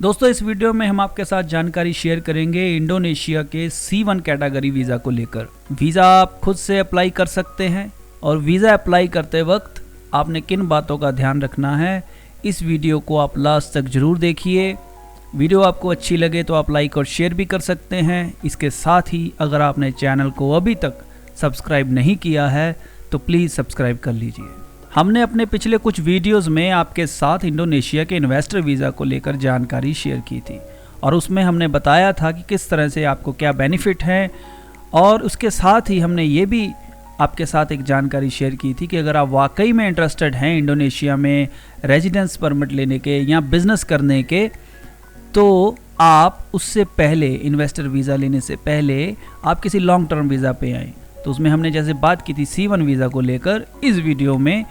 दोस्तों, इस वीडियो में हम आपके साथ जानकारी शेयर करेंगे इंडोनेशिया के C1 कैटेगरी वीज़ा को लेकर। वीज़ा आप खुद से अप्लाई कर सकते हैं और वीज़ा अप्लाई करते वक्त आपने किन बातों का ध्यान रखना है, इस वीडियो को आप लास्ट तक ज़रूर देखिए। वीडियो आपको अच्छी लगे तो आप लाइक और शेयर भी कर सकते हैं। इसके साथ ही अगर आपने चैनल को अभी तक सब्सक्राइब नहीं किया है तो प्लीज़ सब्सक्राइब कर लीजिए। हमने अपने पिछले कुछ वीडियोस में आपके साथ इंडोनेशिया के इन्वेस्टर वीज़ा को लेकर जानकारी शेयर की थी और उसमें हमने बताया था कि किस तरह से आपको क्या बेनिफिट है, और उसके साथ ही हमने ये भी आपके साथ एक जानकारी शेयर की थी कि अगर आप वाकई में इंटरेस्टेड हैं इंडोनेशिया में रेजिडेंस परमिट लेने के या बिज़नेस करने के, तो आप उससे पहले इन्वेस्टर वीज़ा लेने से पहले आप किसी लॉन्ग टर्म वीज़ा पे आएँ। तो उसमें हमने जैसे बात की थी C1 वीज़ा को लेकर, इस वीडियो में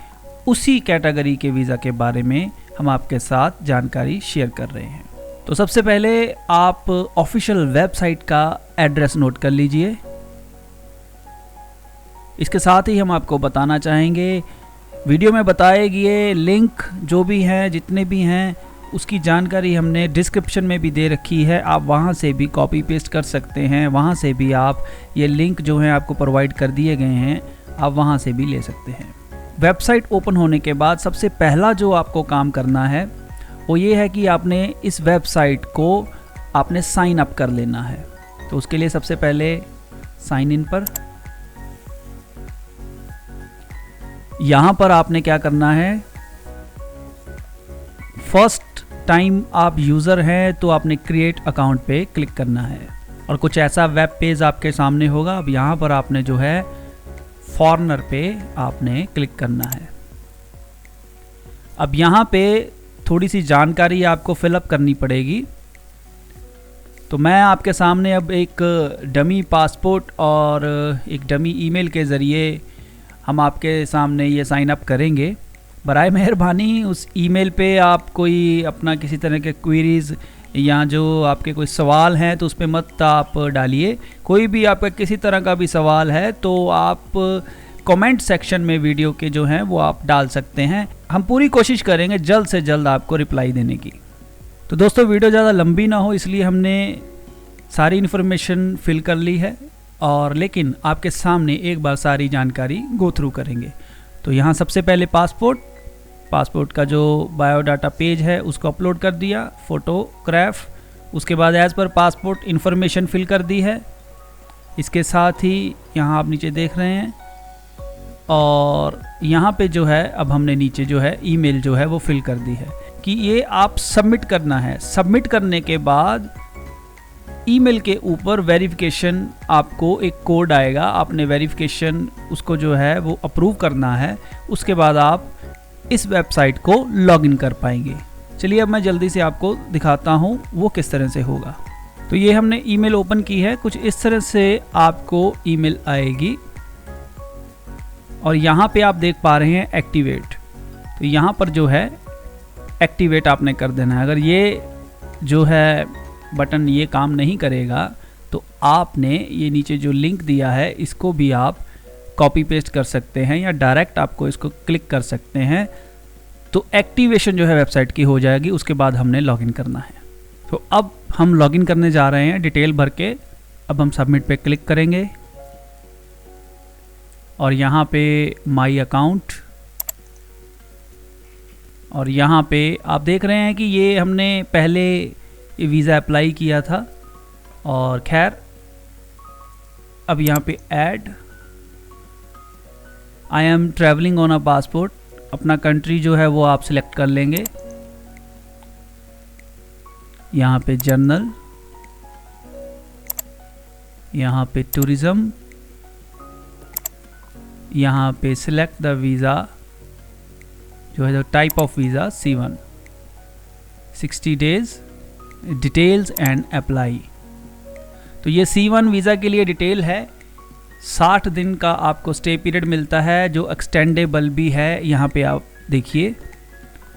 उसी कैटेगरी के वीज़ा के बारे में हम आपके साथ जानकारी शेयर कर रहे हैं। तो सबसे पहले आप ऑफिशियल वेबसाइट का एड्रेस नोट कर लीजिए। इसके साथ ही हम आपको बताना चाहेंगे, वीडियो में बताए गए लिंक जो भी हैं, जितने भी हैं, उसकी जानकारी हमने डिस्क्रिप्शन में भी दे रखी है। आप वहां से भी कॉपी पेस्ट कर सकते हैं, वहां से भी आप ये लिंक जो हैं आपको प्रोवाइड कर दिए गए हैं, आप वहां से भी ले सकते हैं। वेबसाइट ओपन होने के बाद सबसे पहला जो आपको काम करना है वो ये है कि आपने इस वेबसाइट को आपने साइन अप कर लेना है। तो उसके लिए सबसे पहले साइन इन पर, यहाँ पर आपने क्या करना है, फर्स्ट टाइम आप यूज़र हैं तो आपने क्रिएट अकाउंट पे क्लिक करना है और कुछ ऐसा वेब पेज आपके सामने होगा। अब यहाँ पर आपने जो है फॉरनर पे आपने क्लिक करना है। अब यहाँ पे थोड़ी सी जानकारी आपको फिलअप करनी पड़ेगी। तो मैं आपके सामने अब एक डमी पासपोर्ट और एक डमी ईमेल के ज़रिए हम आपके सामने ये साइन अप करेंगे। बराए मेहरबानी उस ईमेल पे आप कोई अपना किसी तरह के क्वेरीज़ या जो आपके कोई सवाल हैं तो उस पर मत आप डालिए। कोई भी आपका किसी तरह का भी सवाल है तो आप कमेंट सेक्शन में वीडियो के जो हैं वो आप डाल सकते हैं। हम पूरी कोशिश करेंगे जल्द से जल्द आपको रिप्लाई देने की। तो दोस्तों, वीडियो ज़्यादा लंबी ना हो इसलिए हमने सारी इन्फॉर्मेशन फिल कर ली है, और लेकिन आपके सामने एक बार सारी जानकारी गो थ्रू करेंगे। तो यहाँ सबसे पहले पासपोर्ट का जो बायोडाटा पेज है उसको अपलोड कर दिया, फ़ोटोग्राफ, उसके बाद as per passport information fill कर दी है। इसके साथ ही यहाँ आप नीचे देख रहे हैं, और यहाँ पे जो है अब हमने नीचे जो है ईमेल जो है वो फिल कर दी है कि ये आप सबमिट करना है। सबमिट करने के बाद ईमेल के ऊपर वेरिफिकेशन, आपको एक कोड आएगा, आपने वेरिफिकेशन उसको जो है वो अप्रूव करना है। उसके बाद आप इस वेबसाइट को लॉगिन कर पाएंगे। चलिए अब मैं जल्दी से आपको दिखाता हूँ वो किस तरह से होगा। तो ये हमने ईमेल ओपन की है, कुछ इस तरह से आपको ईमेल आएगी और यहाँ पे आप देख पा रहे हैं एक्टिवेट। तो यहाँ पर जो है एक्टिवेट आपने कर देना है। अगर ये जो है बटन ये काम नहीं करेगा तो आपने ये नीचे जो लिंक दिया है इसको भी आप कॉपी पेस्ट कर सकते हैं या डायरेक्ट आपको इसको क्लिक कर सकते हैं। तो एक्टिवेशन जो है वेबसाइट की हो जाएगी। उसके बाद हमने लॉगिन करना है। तो अब हम लॉगिन करने जा रहे हैं डिटेल भर के। अब हम सबमिट पे क्लिक करेंगे और यहाँ पे माई अकाउंट, और यहाँ पे आप देख रहे हैं कि ये हमने पहले ये वीज़ा अप्लाई किया था। और खैर अब यहाँ पे add, I am travelling on a passport, अपना कंट्री जो है वो आप सिलेक्ट कर लेंगे। यहाँ पे जर्नल, यहाँ पे टूरिज़्म, यहाँ पे सिलेक्ट द वीज़ा जो है, type of visa C1, 60 days, details and apply. तो ये C1 वीज़ा के लिए डिटेल है। 60 दिन का आपको स्टे पीरियड मिलता है जो एक्सटेंडेबल भी है, यहाँ पे आप देखिए।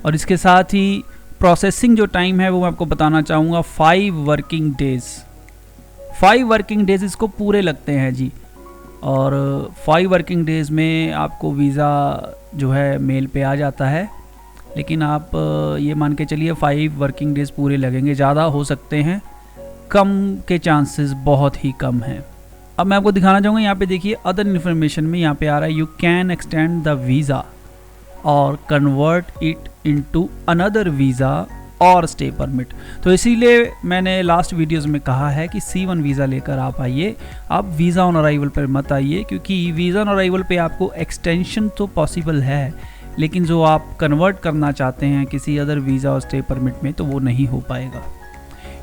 और इसके साथ ही प्रोसेसिंग जो टाइम है वो मैं आपको बताना चाहूँगा 5 वर्किंग डेज़। 5 वर्किंग डेज़ इसको पूरे लगते हैं जी। और 5 वर्किंग डेज़ में आपको वीज़ा जो है मेल पे आ जाता है। लेकिन आप ये मान के चलिए 5 वर्किंग डेज़ पूरे लगेंगे, ज़्यादा हो सकते हैं, कम के चांसेस बहुत ही कम हैं। अब मैं आपको दिखाना चाहूँगा, यहाँ पे देखिए अदर इन्फॉर्मेशन में यहाँ पे आ रहा है you can extend the visa और convert it into another visa और स्टे परमिट। तो इसीलिए मैंने लास्ट वीडियोस में कहा है कि C1 वीज़ा लेकर आप आइए, आप वीज़ा ऑन अराइवल पर मत आइए, क्योंकि वीज़ा ऑन अराइवल पे आपको एक्सटेंशन तो पॉसिबल है, लेकिन जो आप कन्वर्ट करना चाहते हैं किसी अदर वीज़ा और स्टे परमिट में तो वो नहीं हो पाएगा।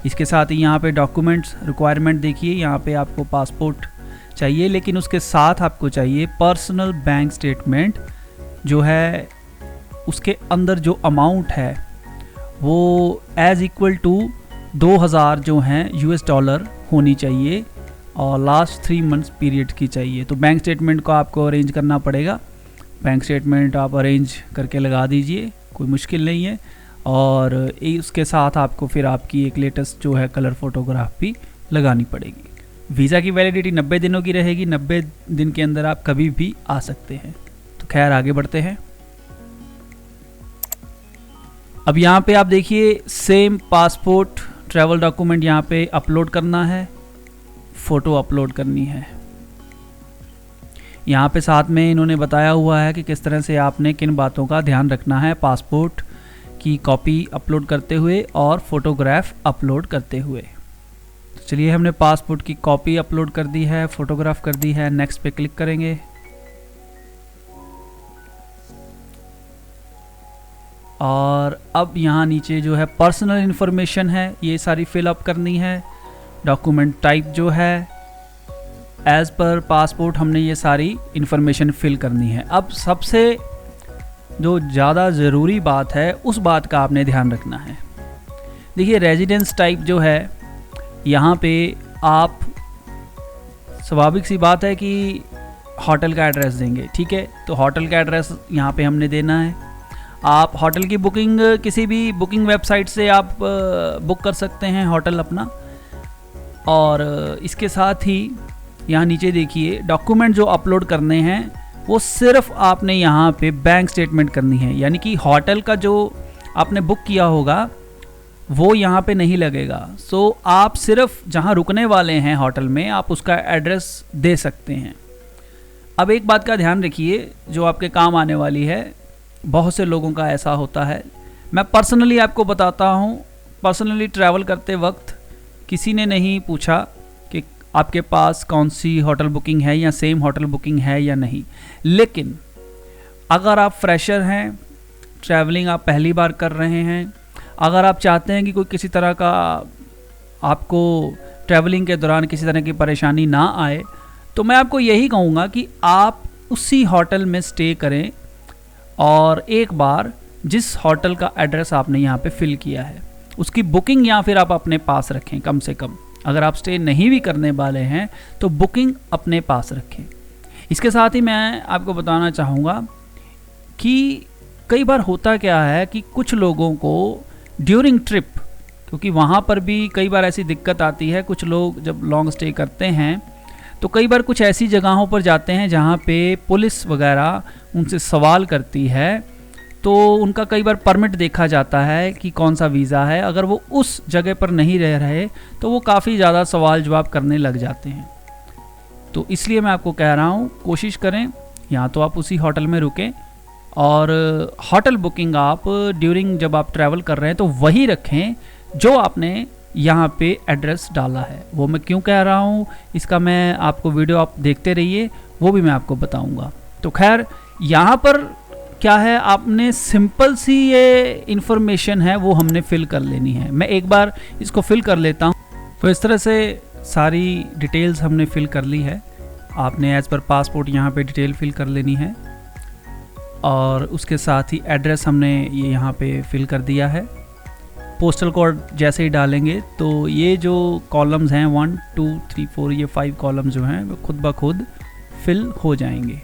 इसके साथ ही यहाँ पे डॉक्यूमेंट्स रिक्वायरमेंट देखिए, यहाँ पे आपको पासपोर्ट चाहिए, लेकिन उसके साथ आपको चाहिए पर्सनल बैंक स्टेटमेंट, जो है उसके अंदर जो अमाउंट है वो एज इक्वल टू 2000 जो हैं $, होनी चाहिए और लास्ट 3 मंथ्स पीरियड की चाहिए। तो बैंक स्टेटमेंट को आपको अरेंज करना पड़ेगा, बैंक स्टेटमेंट आप अरेंज करके लगा दीजिए, कोई मुश्किल नहीं है। और उसके साथ आपको फिर आपकी एक लेटेस्ट जो है कलर फोटोग्राफ भी लगानी पड़ेगी। वीज़ा की वैलिडिटी 90 दिनों की रहेगी, 90 दिन के अंदर आप कभी भी आ सकते हैं। तो खैर आगे बढ़ते हैं। अब यहाँ पे आप देखिए सेम पासपोर्ट ट्रैवल डॉक्यूमेंट यहाँ पे अपलोड करना है, फ़ोटो अपलोड करनी है। यहाँ पे साथ में इन्होंने बताया हुआ है कि किस तरह से आपने किन बातों का ध्यान रखना है पासपोर्ट की कॉपी अपलोड करते हुए और फोटोग्राफ अपलोड करते हुए। तो चलिए हमने पासपोर्ट की कॉपी अपलोड कर दी है, फोटोग्राफ कर दी है, नेक्स्ट पे क्लिक करेंगे। और अब यहाँ नीचे जो है पर्सनल इन्फॉर्मेशन है, ये सारी फिलअप करनी है। डॉक्यूमेंट टाइप जो है एज़ पर पासपोर्ट हमने ये सारी इन्फॉर्मेशन फिल करनी है। अब सबसे जो ज़्यादा ज़रूरी बात है उस बात का आपने ध्यान रखना है। देखिए रेजिडेंस टाइप जो है यहाँ पे आप, स्वाभाविक सी बात है कि होटल का एड्रेस देंगे, ठीक है। तो होटल का एड्रेस यहाँ पे हमने देना है। आप होटल की बुकिंग किसी भी बुकिंग वेबसाइट से आप बुक कर सकते हैं होटल अपना। और इसके साथ ही यहाँ नीचे देखिए डॉक्यूमेंट जो अपलोड करने हैं वो सिर्फ आपने यहाँ पे बैंक स्टेटमेंट करनी है, यानी कि होटल का जो आपने बुक किया होगा वो यहाँ पे नहीं लगेगा। सो आप सिर्फ जहाँ रुकने वाले हैं होटल में आप उसका एड्रेस दे सकते हैं। अब एक बात का ध्यान रखिए जो आपके काम आने वाली है, बहुत से लोगों का ऐसा होता है, मैं पर्सनली आपको बताता हूँ, पर्सनली ट्रैवल करते वक्त किसी ने नहीं पूछा कि आपके पास कौन सी होटल बुकिंग है या सेम होटल बुकिंग है या नहीं। लेकिन अगर आप फ्रेशर हैं, ट्रैवलिंग आप पहली बार कर रहे हैं, अगर आप चाहते हैं कि कोई किसी तरह का आपको ट्रैवलिंग के दौरान किसी तरह की परेशानी ना आए, तो मैं आपको यही कहूँगा कि आप उसी होटल में स्टे करें और एक बार जिस होटल का एड्रेस आपने यहाँ पे फिल किया है उसकी बुकिंग या फिर आप अपने पास रखें कम से कम। अगर आप स्टे नहीं भी करने वाले हैं तो बुकिंग अपने पास रखें। इसके साथ ही मैं आपको बताना चाहूँगा कि कई बार होता क्या है कि कुछ लोगों को ड्यूरिंग ट्रिप, क्योंकि वहाँ पर भी कई बार ऐसी दिक्कत आती है, कुछ लोग जब लॉन्ग स्टे करते हैं तो कई बार कुछ ऐसी जगहों पर जाते हैं जहाँ पे पुलिस वगैरह उनसे सवाल करती है, तो उनका कई बार परमिट देखा जाता है कि कौन सा वीज़ा है। अगर वो उस जगह पर नहीं रह रहे तो वो काफ़ी ज़्यादा सवाल जवाब करने लग जाते हैं। तो इसलिए मैं आपको कह रहा हूँ कोशिश करें या तो आप उसी होटल में रुकें और होटल बुकिंग आप ड्यूरिंग जब आप ट्रैवल कर रहे हैं तो वही रखें जो आपने यहाँ पे एड्रेस डाला है। वो मैं क्यों कह रहा हूँ इसका मैं आपको वीडियो आप देखते रहिए, वो भी मैं आपको बताऊँगा। तो खैर यहाँ पर क्या है, आपने सिंपल सी ये इन्फॉर्मेशन है वो हमने फिल कर लेनी है। मैं एक बार इसको फिल कर लेता हूँ। तो इस तरह से सारी डिटेल्स हमने फिल कर ली है। आपने एज़ पर पासपोर्ट यहाँ पे डिटेल फिल कर लेनी है और उसके साथ ही एड्रेस हमने ये यहाँ पे फिल कर दिया है। पोस्टल कोड जैसे ही डालेंगे तो ये जो कॉलम्स हैं 1 2 3 4 ये 5 कॉलम जो हैं वो खुद ब खुद फिल हो जाएंगे।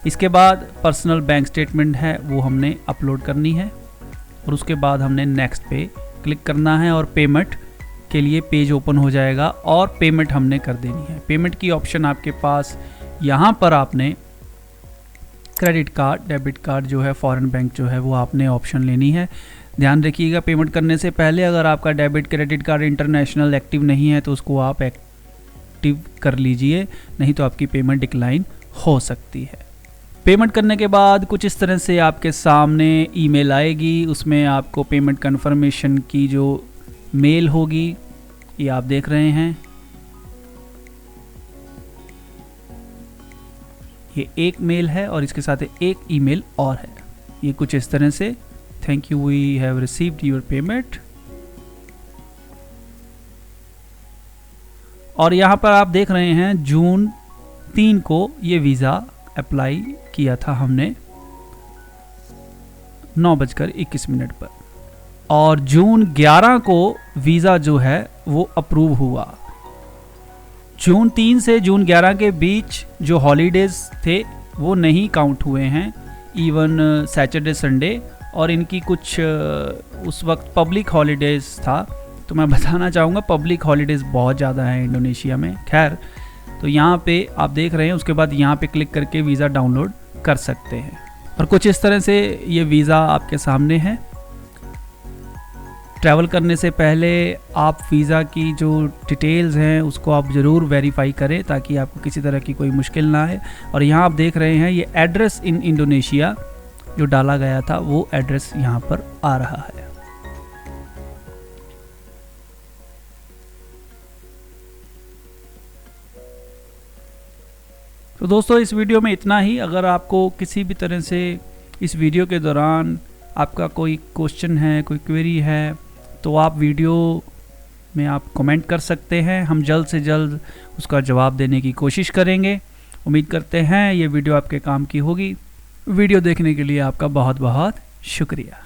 इसके बाद पर्सनल बैंक स्टेटमेंट है वो हमने अपलोड करनी है और उसके बाद हमने नेक्स्ट पे क्लिक करना है और पेमेंट के लिए पेज ओपन हो जाएगा और पेमेंट हमने कर देनी है। पेमेंट की ऑप्शन आपके पास यहाँ पर आपने क्रेडिट कार्ड, डेबिट कार्ड जो है फॉरेन बैंक जो है वो आपने ऑप्शन लेनी है। ध्यान रखिएगा पेमेंट करने से पहले अगर आपका debit credit card international active नहीं है तो उसको आप एक्टिव कर लीजिए, नहीं तो आपकी पेमेंट डिक्लाइन हो सकती है। पेमेंट करने के बाद कुछ इस तरह से आपके सामने ईमेल आएगी, उसमें आपको पेमेंट कन्फर्मेशन की जो मेल होगी ये आप देख रहे हैं, ये एक मेल है और इसके साथ एक ईमेल और है। ये कुछ इस तरह से, thank you we have received your payment. और यहाँ पर आप देख रहे हैं जून 3 को ये वीज़ा अप्लाई किया था हमने 9:21 पर, और जून 11 को वीज़ा जो है वो अप्रूव हुआ। जून 3 से जून 11 के बीच जो हॉलीडेज़ थे वो नहीं काउंट हुए हैं, इवन सैटरडे संडे, और इनकी कुछ उस वक्त पब्लिक हॉलीडेज़ था। तो मैं बताना चाहूँगा पब्लिक हॉलीडेज़ बहुत ज़्यादा है इंडोनेशिया में। खैर, तो यहाँ पे आप देख रहे हैं, उसके बाद यहाँ पे क्लिक करके वीज़ा डाउनलोड कर सकते हैं। और कुछ इस तरह से ये वीज़ा आपके सामने है। ट्रैवल करने से पहले आप वीज़ा की जो डिटेल्स हैं उसको आप ज़रूर वेरीफाई करें ताकि आपको किसी तरह की कोई मुश्किल ना आए। और यहाँ आप देख रहे हैं ये एड्रेस इन इंडोनेशिया जो डाला गया था वो एड्रेस यहाँ पर आ रहा है। तो दोस्तों इस वीडियो में इतना ही। अगर आपको किसी भी तरह से इस वीडियो के दौरान आपका कोई क्वेश्चन है, कोई क्वेरी है, तो आप वीडियो में आप कमेंट कर सकते हैं। हम जल्द से जल्द उसका जवाब देने की कोशिश करेंगे। उम्मीद करते हैं ये वीडियो आपके काम की होगी। वीडियो देखने के लिए आपका बहुत बहुत शुक्रिया।